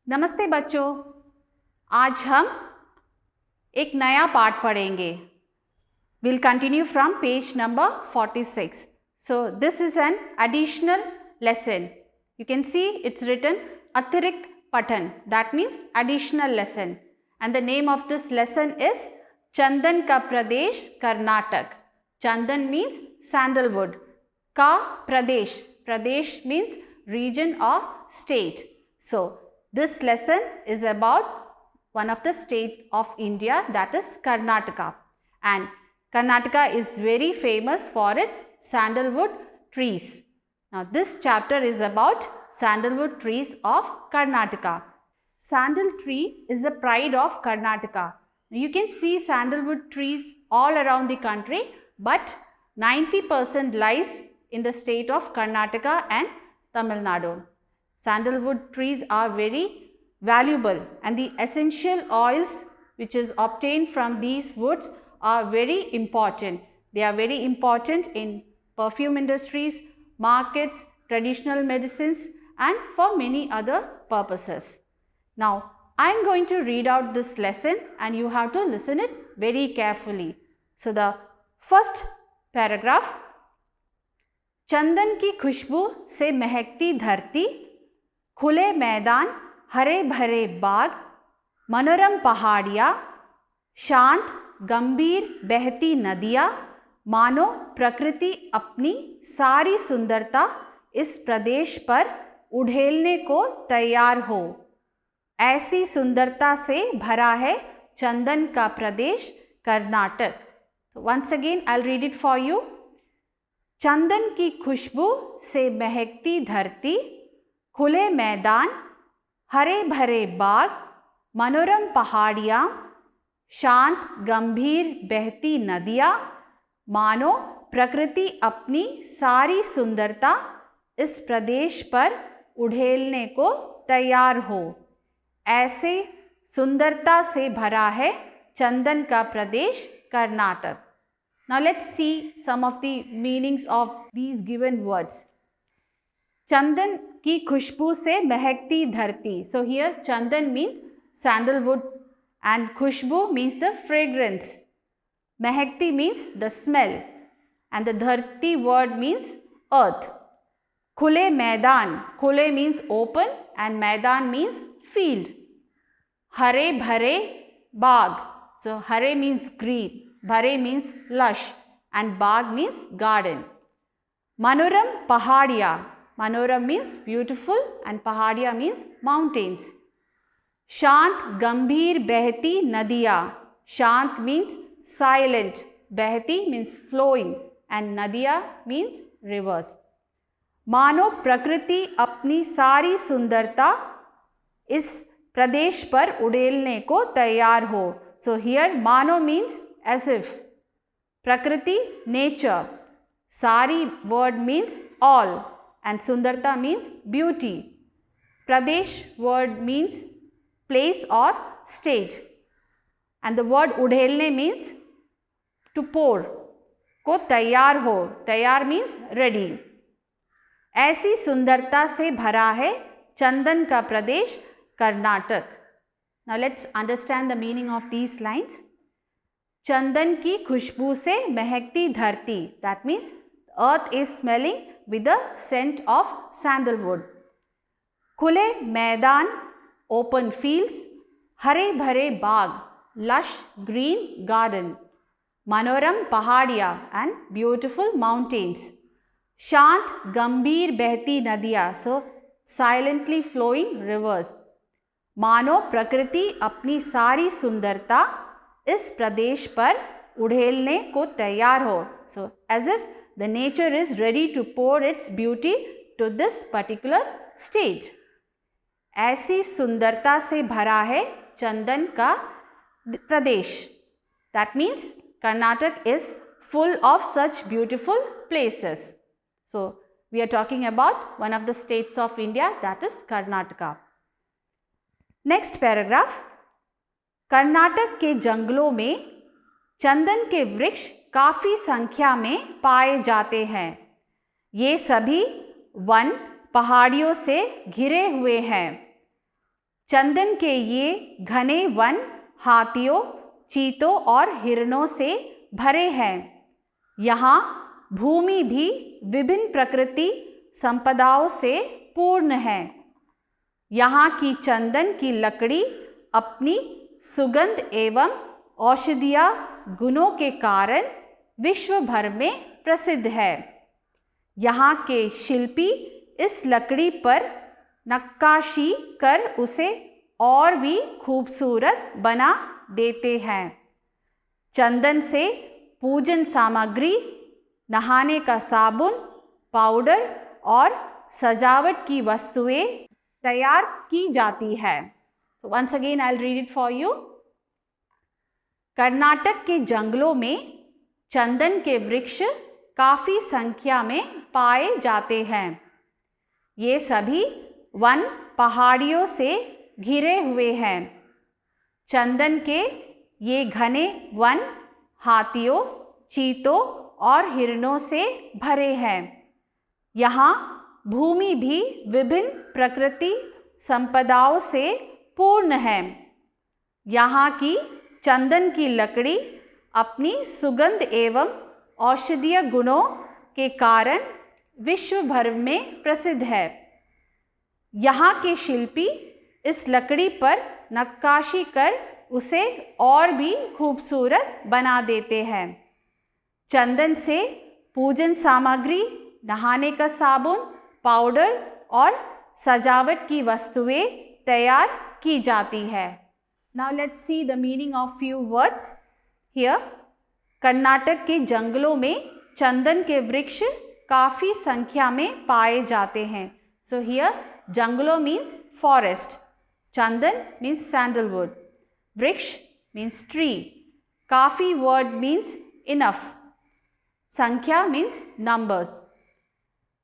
नमस्ते बच्चों, आज हम एक नया पाठ पढ़ेंगे. We'll continue from page number 46. So this is an additional lesson. You can see it's written Atirikt Patan. That means additional lesson. And the name of this lesson is Chandan Ka Pradesh, Karnataka. Chandan means sandalwood. Ka Pradesh. Pradesh means region or state. So this lesson is about one of the state of India, that is Karnataka. And Karnataka is very famous for its sandalwood trees. Now this chapter is about sandalwood trees of Karnataka. Sandal tree is the pride of Karnataka. You can see sandalwood trees all around the country, but 90% lies in the state of Karnataka and Tamil Nadu. Sandalwood trees are very valuable, and the essential oils which is obtained from these woods are very important. They are very important in perfume industries, markets, traditional medicines, and for many other purposes. Now, I am going to read out this lesson and you have to listen it very carefully. So, the first paragraph, चंदन की खुशबू से महकती धरती, खुले मैदान, हरे भरे बाग, मनोरम पहाड़ियाँ, शांत गंभीर बहती नदियाँ, मानो प्रकृति अपनी सारी सुंदरता इस प्रदेश पर उड़ेलने को तैयार हो. ऐसी सुंदरता से भरा है चंदन का Pradesh Karnataka. Once again I'll read it for you. चंदन की खुशबू से महकती धरती, खुले मैदान, हरे भरे बाग, मनोरम पहाड़ियाँ, शांत गंभीर बहती नदियाँ, मानो प्रकृति अपनी सारी सुंदरता इस प्रदेश पर उड़ेलने को तैयार हो. ऐसे सुंदरता से भरा है चंदन का Pradesh Karnataka. Now let's see some of the meanings of these given words. चंदन की खुशबू से महकती धरती. So here chandan means sandalwood and khushbu means the fragrance. Mahakti means the smell, and the dharti word means earth. Khule maidan, khule means open and maidan means field. Hare bhare baag. So hare means green, bhare means lush, and baag means garden. Manoram pahadiya. Manoram means beautiful and pahadiya means mountains. Shant gambhir behti nadiya. Shant means silent, behti means flowing, and nadiya means rivers. मानो प्रकृति अपनी सारी सुंदरता इस प्रदेश पर उड़ेलने को तैयार हो. So here मानो means as if. Prakriti, nature. Sari word means all, and sundarta means beauty. Pradesh word means place or state, and the word udhelne means to pour. को तैयार हो. तैयार means ready. ऐसी सुंदरता से भरा है चंदन का Pradesh Karnataka. Now let's understand the meaning of these lines. चंदन की खुशबू से महकती धरती. That means earth is smelling with the scent of sandalwood. खुले मैदान, open fields, हरे भरे बाग, lush green garden, मनोरम पहाड़ियाँ and beautiful mountains, शांत गंभीर बहती नदियाँ, so silently flowing rivers, मानो प्रकृति अपनी सारी सुंदरता इस प्रदेश पर उड़ेलने को तैयार हो. So as if the nature is ready to pour its beauty to this particular state. ऐसी सुंदरता से भरा है चंदन का प्रदेश. That means Karnataka is full of such beautiful places. So we are talking about one of the states of India, that is Karnataka. Next paragraph. Karnataka के जंगलों में चंदन के वृक्ष काफ़ी संख्या में पाए जाते हैं. ये सभी वन पहाड़ियों से घिरे हुए हैं. चंदन के ये घने वन हाथियों, चीतों और हिरणों से भरे हैं। यहाँ भूमि भी विभिन्न प्रकृति संपदाओं से पूर्ण है। यहाँ की चंदन की लकड़ी अपनी सुगंध एवं औषधीय गुणों के कारण विश्व भर में प्रसिद्ध है। यहाँ के शिल्पी इस लकड़ी पर नक्काशी कर उसे और भी खूबसूरत बना देते हैं। चंदन से पूजन सामग्री, नहाने का साबुन, पाउडर और सजावट की वस्तुएं तैयार की जाती है। So once again I'll read it for you. Karnataka के जंगलों में चंदन के वृक्ष काफ़ी संख्या में पाए जाते हैं। ये सभी वन पहाड़ियों से घिरे हुए हैं। चंदन के ये घने वन हाथियों, चीतों और हिरणों से भरे हैं। यहाँ भूमि भी विभिन्न प्रकृति संपदाओं से पूर्ण है। यहाँ की चंदन की लकड़ी अपनी सुगंध एवं औषधीय गुणों के कारण विश्व भर में प्रसिद्ध है। यहाँ के शिल्पी इस लकड़ी पर नक्काशी कर उसे और भी खूबसूरत बना देते हैं। चंदन से पूजन सामग्री, नहाने का साबुन, पाउडर और सजावट की वस्तुएं तैयार की जाती है। Now let's see the meaning of few words here. Karnataka के जंगलों में चंदन के वृक्ष काफ़ी संख्या में पाए जाते हैं। So here जंगलों means forest, चंदन means sandalwood, वृक्ष means tree, काफ़ी word means enough, संख्या means numbers।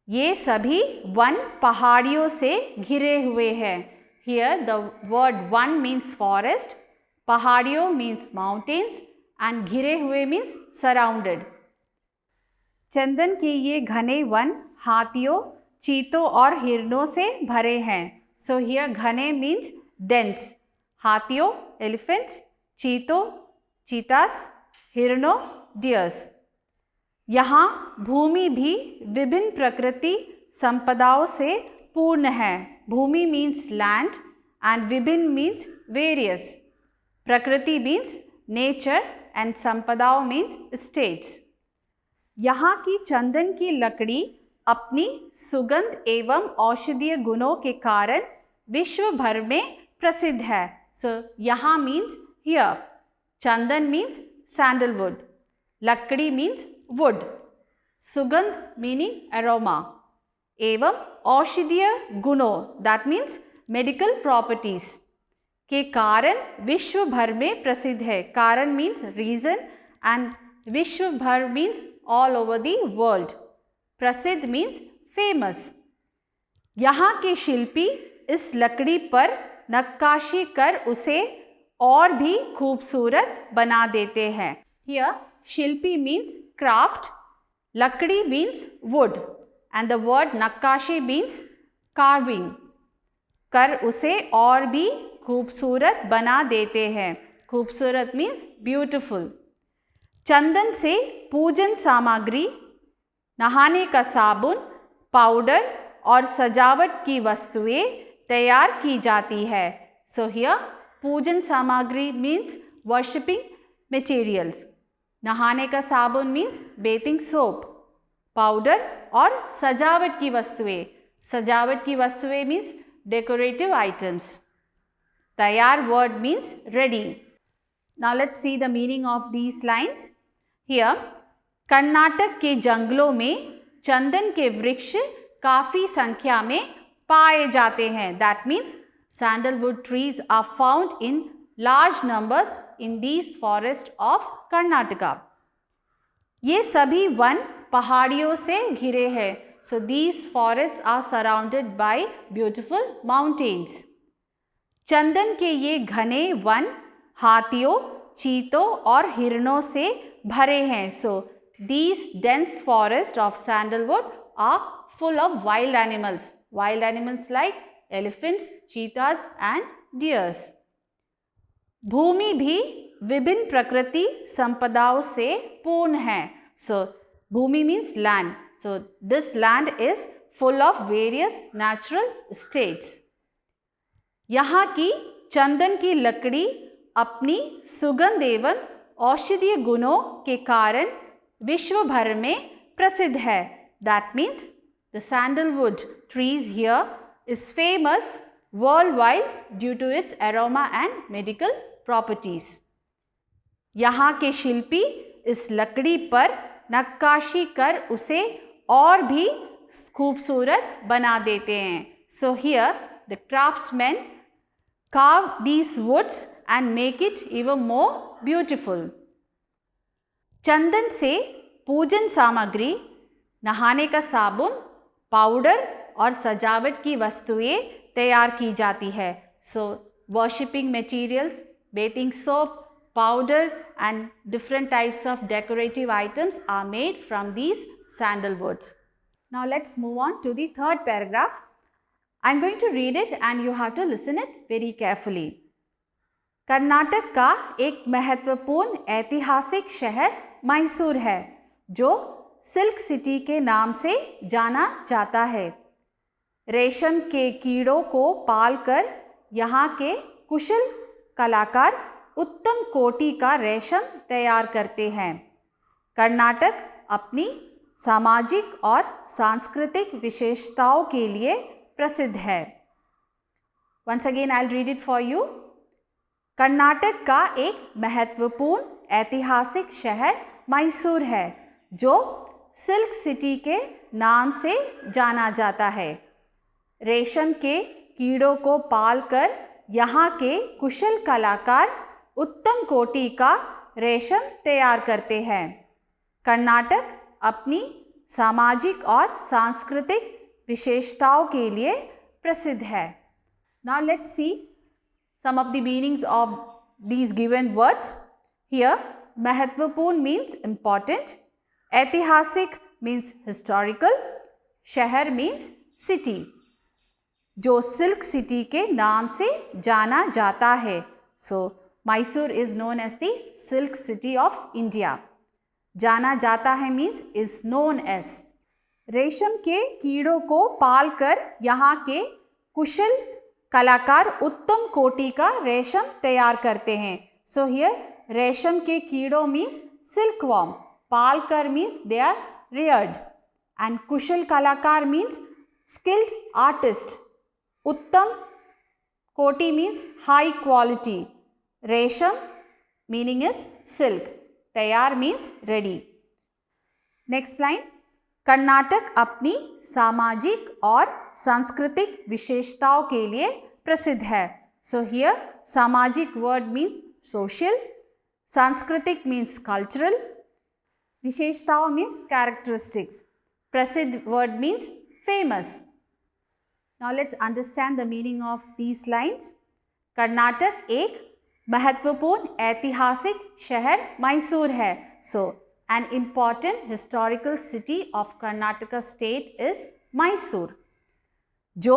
ये सभी वन पहाड़ियों से घिरे हुए हैं। Here the word one means forest, पहाड़ियों means mountains and घिरे हुए means surrounded। चंदन के ये घने वन हाथियों, चीतों और हिरणों से भरे हैं। So here घने means dense, हाथियों elephants, चीतों cheetahs, हिरणों deers। यहाँ भूमि भी विभिन्न प्रकृति संपदाओं से पूर्ण है। भूमि मीन्स लैंड एंड विभिन्न मीन्स वेरियस, प्रकृति मीन्स नेचर एंड संपदाओं मीन्स स्टेट्स। यहाँ की चंदन की लकड़ी अपनी सुगंध एवं औषधीय गुणों के कारण विश्व भर में प्रसिद्ध है। सो यहाँ means here, Chandan means sandalwood, लकड़ी मीन्स वुड, सुगंध मीनिंग अरोमा, एवं औषधीय गुणों दैट मीन्स मेडिकल प्रॉपर्टीज के कारण विश्व भर में प्रसिद्ध है। कारण मीन्स रीजन एंड विश्व भर means all over the world. प्रसिद्ध मीन्स फेमस। यहाँ के शिल्पी इस लकड़ी पर नक्काशी कर उसे और भी खूबसूरत बना देते हैं। हियर शिल्पी मीन्स क्राफ्ट, लकड़ी means would and the word नक्काशी means carving, कर उसे और भी खूबसूरत बना देते हैं। खूबसूरत means beautiful। चंदन से पूजन सामग्री, नहाने का साबुन, पाउडर और सजावट की वस्तुएं तैयार की जाती है। So here पूजन सामग्री means worshipping materials, नहाने का साबुन means bathing soap, पाउडर और सजावट की वस्तुएं, सजावट की वस्तुएं मीन्स डेकोरेटिव आइटम्स। तैयार word means ready. Now let's see the meaning of these lines. Here Karnataka के जंगलों में चंदन के वृक्ष काफ़ी संख्या में पाए जाते हैं। That means sandalwood trees are found in large numbers in these forest of Karnataka. ये सभी वन पहाड़ियों से घिरे हैं। So these forest are surrounded by beautiful mountains. चंदन के ये घने वन हाथियों, चीतों और हिरणों से भरे हैं। So these dense forest of sandalwood are full of wild animals like elephants, cheetahs and deers. भूमि भी विभिन्न प्रकृति संपदाओं से पूर्ण है. So Bhumi means land. So this land is full of various natural states. यहाँ की चंदन की लकड़ी अपनी सुगंध एवं औषधीय गुणों के कारण विश्व भर में प्रसिद्ध है. That means the sandalwood trees here is famous worldwide due to its aroma and medical properties. यहाँ के शिल्पी इस लकड़ी पर नक्काशी कर उसे और भी खूबसूरत बना देते हैं. So here the craftsmen carve these woods and make it even more beautiful. चंदन से पूजन सामग्री, नहाने का साबुन, पाउडर और सजावट की वस्तुएं तैयार की जाती है. So worshipping materials, bathing soap, powder and different types of decorative items are made from these sandalwoods. Now let's move on to the third paragraph. I am going to read it and you have to listen it very carefully. Karnataka का एक महत्वपूर्ण ऐतिहासिक शहर मैसूर है, जो silk city के नाम से जाना जाता है. रेशम के कीड़ों को पालकर यहाँ के कुशल कलाकार उत्तम कोटि का रेशम तैयार करते हैं. कर्नाटक अपनी सामाजिक और सांस्कृतिक विशेषताओं के लिए प्रसिद्ध है. Once again I'll read it for you. Karnataka का एक महत्वपूर्ण ऐतिहासिक शहर मैसूर है, जो सिल्क सिटी के नाम से जाना जाता है. रेशम के कीड़ों को पालकर यहाँ के कुशल कलाकार उत्तम कोटि का रेशम तैयार करते हैं. कर्नाटक अपनी सामाजिक और सांस्कृतिक विशेषताओं के लिए प्रसिद्ध है. Now let's see some of the meanings of these given words. Here महत्वपूर्ण means important, ऐतिहासिक means historical, शहर means city, जो सिल्क सिटी के नाम से जाना जाता है. So Mysore is known as the Silk City of India. जाना जाता है means is known as. रेशम के कीड़ों को पालकर यहाँ के कुशल कलाकार उत्तम कोटि का रेशम तैयार करते हैं. So here रेशम के कीड़ों means silkworm, Palkar means they are reared, and कुशल कलाकार means skilled artist. उत्तम कोटि means high quality. रेशम meaning is silk. तैयार means ready. Next line. Karnataka अपनी सामाजिक और सांस्कृतिक विशेषताओं के लिए प्रसिद्ध है. So here सामाजिक word means social, सांस्कृतिक means cultural, विशेषताओं means characteristics, प्रसिद्ध word means famous. Now let's understand the meaning of these lines. Karnataka एक महत्वपूर्ण ऐतिहासिक शहर मैसूर है. So an important historical city of Karnataka state is Mysore, जो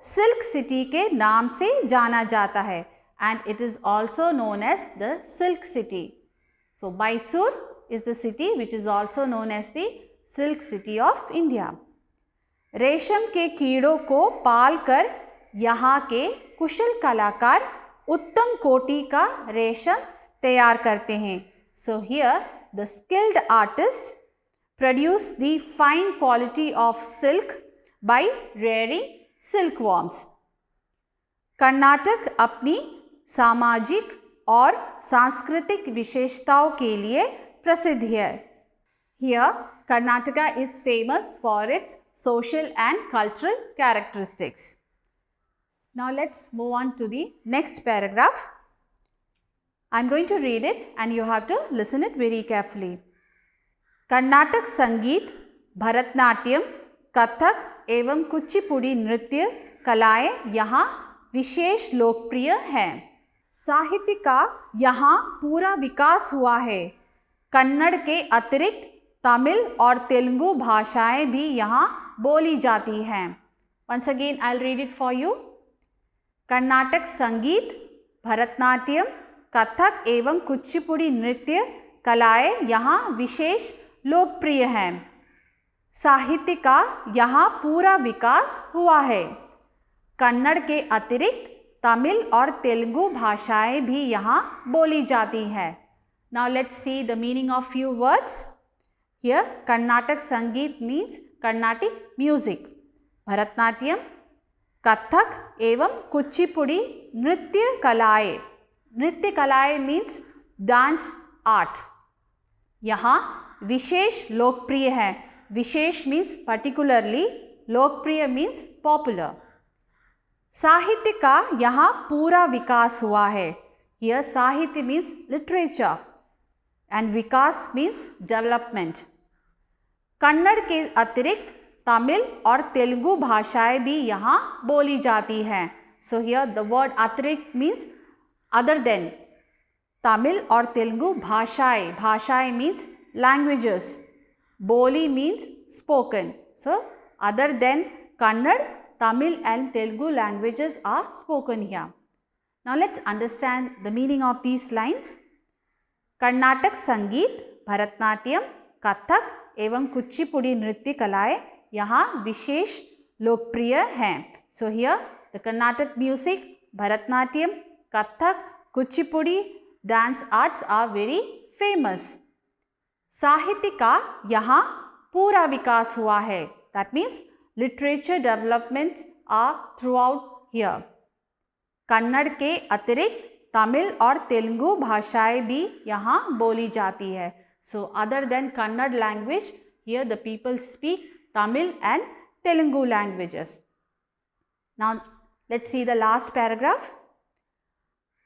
सिल्क सिटी के नाम से जाना जाता है, and it is also known as the Silk City. So Mysore is the city which is also known as the Silk City of India. रेशम के कीड़ों को पालकर यहाँ के कुशल कलाकार उत्तम कोटि का रेशम तैयार करते हैं. So here the skilled artist produce the fine quality of silk by rearing silkworms. Karnataka अपनी सामाजिक और सांस्कृतिक विशेषताओं के लिए प्रसिद्ध है. Here Karnataka is famous for its social and cultural characteristics. Now let's move on to the next paragraph. I am going to read it and you have to listen it very carefully. Karnataka संगीत, भरतनाट्यम, कथक एवं कुचिपुड़ी नृत्य कलाएं यहाँ विशेष लोकप्रिय हैं. साहित्य का यहाँ पूरा विकास हुआ है. कन्नड़ के अतिरिक्त तमिल और तेलुगु भाषाएं भी यहाँ बोली जाती हैं. Once again I'll read it for you. Karnataka संगीत, भरतनाट्यम, कथक एवं कुचिपुड़ी नृत्य कलाएं यहाँ विशेष लोकप्रिय हैं। साहित्य का यहाँ पूरा विकास हुआ है। कन्नड़ के अतिरिक्त तमिल और तेलुगु भाषाएं भी यहाँ बोली जाती हैं। Now let's see the meaning of few words. Here Karnataka Sangeet means Carnatic music. Bharatanatyam, Kathak एवं कुचिपुड़ी नृत्य कलाएं। नृत्य कलाएं मीन्स डांस आर्ट यहाँ विशेष लोकप्रिय है। विशेष मीन्स पर्टिकुलरली, लोकप्रिय मीन्स पॉपुलर। साहित्य का यहाँ पूरा विकास हुआ है। Here साहित्य means literature and Vikas means development. Kannada के अतिरिक्त तमिल और तेलुगु भाषाएं भी यहाँ बोली जाती हैं। सो हियर द वर्ड अतिरिक्त मीन्स अदर देन। तमिल और तेलुगु भाषाएं, भाषाएं मीन्स लैंग्वेजेस, बोली means spoken. So other than Kannada, Tamil and Telugu languages are spoken here. Now let's understand the meaning of these lines. Karnataka संगीत, भरतनाट्यम, कथक एवं कुचिपुड़ी नृत्य कलाएं यहाँ विशेष लोकप्रिय हैं. So here the Carnatic music, Bharatnatyam, Kathak, Kuchipudi dance arts are very famous. साहित्य का यहाँ पूरा विकास हुआ है. That means literature developments are throughout here. Kannada के अतिरिक्त तमिल और तेलुगु भाषाएं भी यहाँ बोली जाती है. So other than Kannada language, here the people speak Tamil and Telugu languages. Now let's see the last paragraph.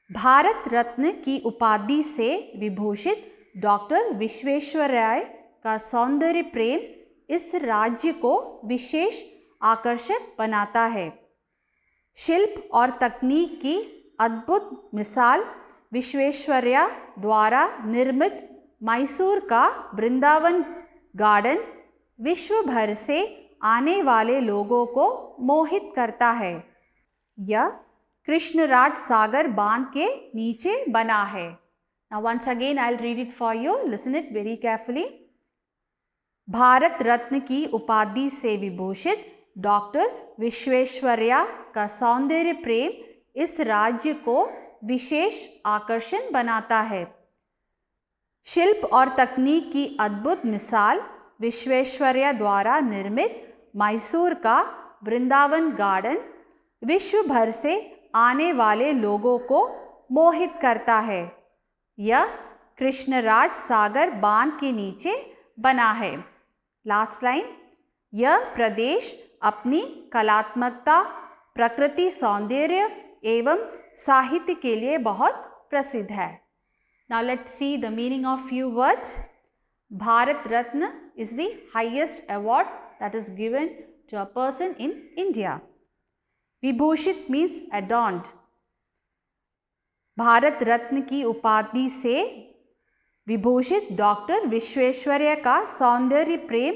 Bharat Ratna की उपाधि से विभूषित डॉक्टर विश्वेश्वरैया का सौंदर्य प्रेम इस राज्य को विशेष आकर्षक बनाता है. शिल्प और तकनीक की अद्भुत मिसाल विश्वेश्वरैया द्वारा निर्मित मैसूर का वृंदावन गार्डन विश्व भर से आने वाले लोगों को मोहित करता है. यह कृष्णराज सागर बांध के नीचे बना है. Now once again I'll read it for you. Listen it very carefully. Bharat Ratna की उपाधि से विभूषित डॉक्टर विश्वेश्वरैया का सौंदर्य प्रेम इस राज्य को विशेष आकर्षण बनाता है. शिल्प और तकनीक की अद्भुत मिसाल विश्वेश्वरैया द्वारा निर्मित मैसूर का वृंदावन गार्डन विश्व भर से आने वाले लोगों को मोहित करता है. यह कृष्णराज सागर बांध के नीचे बना है. Last line. यह प्रदेश अपनी कलात्मकता, प्रकृति सौंदर्य एवं साहित्य के लिए बहुत प्रसिद्ध है. Now let's see the meaning of few words. Bharat Ratna is the highest award that is given to a person in India. विभूषित मीन्स एडॉर्न्ड. भारत रत्न की उपाधि से विभूषित डॉक्टर विश्वेश्वरैया का सौंदर्य प्रेम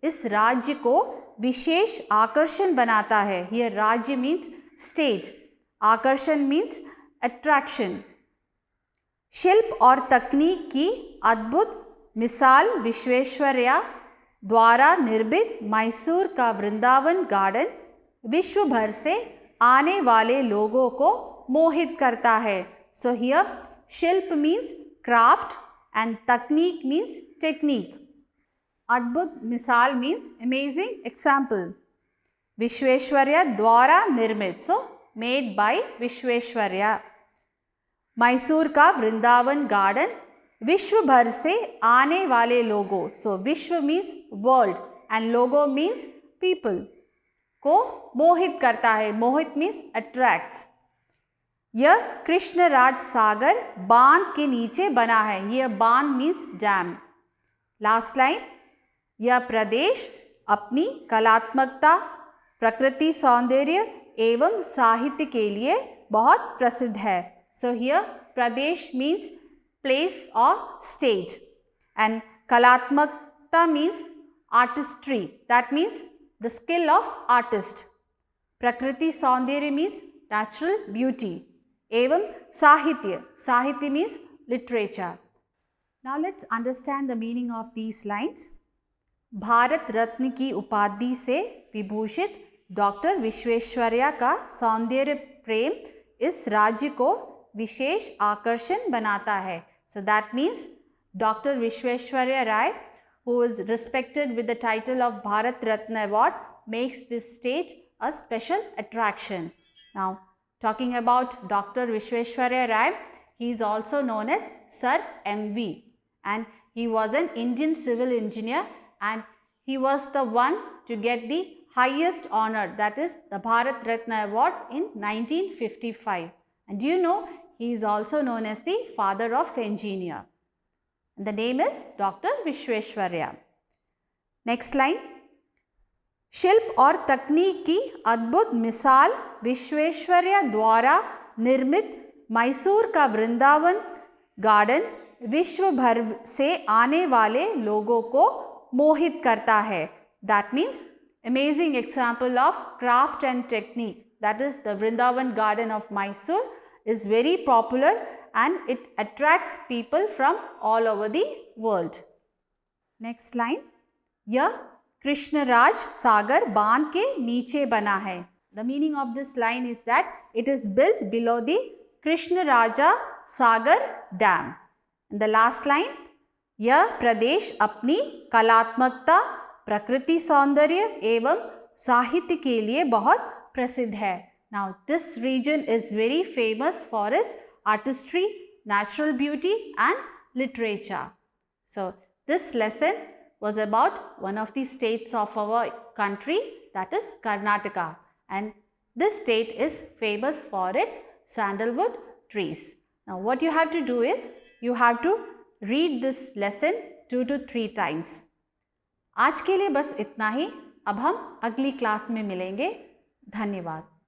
इस राज्य को विशेष आकर्षण बनाता है. हियर राज्य मीन्स स्टेट, आकर्षण मीन्स अट्रैक्शन. शिल्प और तकनीक की अद्भुत मिसाल विश्वेश्वरैया द्वारा निर्मित मैसूर का वृंदावन गार्डन विश्व भर से आने वाले लोगों को मोहित करता है. सो हियर शिल्प means craft and technique means technique. अद्भुत मिसाल means amazing example. विश्वेश्वरैया द्वारा निर्मित, so made by Visvesvaraya. Mysore का वृंदावन गार्डन विश्व भर से आने वाले लोगों, so विश्व means world and logo means people, को मोहित करता है. मोहित means attracts. यह कृष्णराज सागर बांध के नीचे बना है. यह बांध मीन्स डैम. Last line. यह प्रदेश अपनी कलात्मकता, प्रकृति सौंदर्य एवं साहित्य के लिए बहुत प्रसिद्ध है. So here Pradesh means place और स्टेट एंड कलात्मकता means artistry, that means the skill of artist. प्रकृति सौंदर्य मीन्स natural beauty. एवं साहित्य, साहित्य means literature. Now let's understand the meaning of these lines. Bharat Ratna की उपाधि से विभूषित डॉक्टर विश्वेश्वरैया का सौंदर्य प्रेम इस राज्य को विशेष आकर्षण बनाता है. So that means Dr. Vishweshwarya Rai, who is respected with the title of Bharat Ratna Award, makes this state a special attraction. Now, talking about Dr. Vishweshwarya Rai, he is also known as Sir M.V. and he was an Indian civil engineer and he was the one to get the highest honor, that is the Bharat Ratna Award in 1955. And you know, he is also known as the father of engineer. And the name is Dr. Vishweshwarya. Next line. शिल्प और तकनीक की अद्भुत मिसाल विश्वेश्वरैया द्वारा निर्मित मैसूर का Vrindavan garden विश्व भर से आने वाले लोगों को मोहित करता है. That means amazing example of craft and technique, that is the Vrindavan garden of Mysore is very popular and it attracts people from all over the world. Next line. यह कृष्णराज सागर बांध के नीचे बना है. The meaning of this line is that it is built below the Krishnaraja Sagar Dam. And the last line. यह प्रदेश अपनी कलात्मकता, प्रकृति सौंदर्य एवं साहित्य के लिए बहुत प्रसिद्ध है. Now this region is very famous for its artistry, natural beauty and literature. So this lesson was about one of the states of our country, that is Karnataka, and this state is famous for its sandalwood trees. Now what you have to do is you have to read this lesson 2 to 3 times. आज के लिए बस इतना ही. अब हम अगली class में मिलेंगे. धन्यवाद.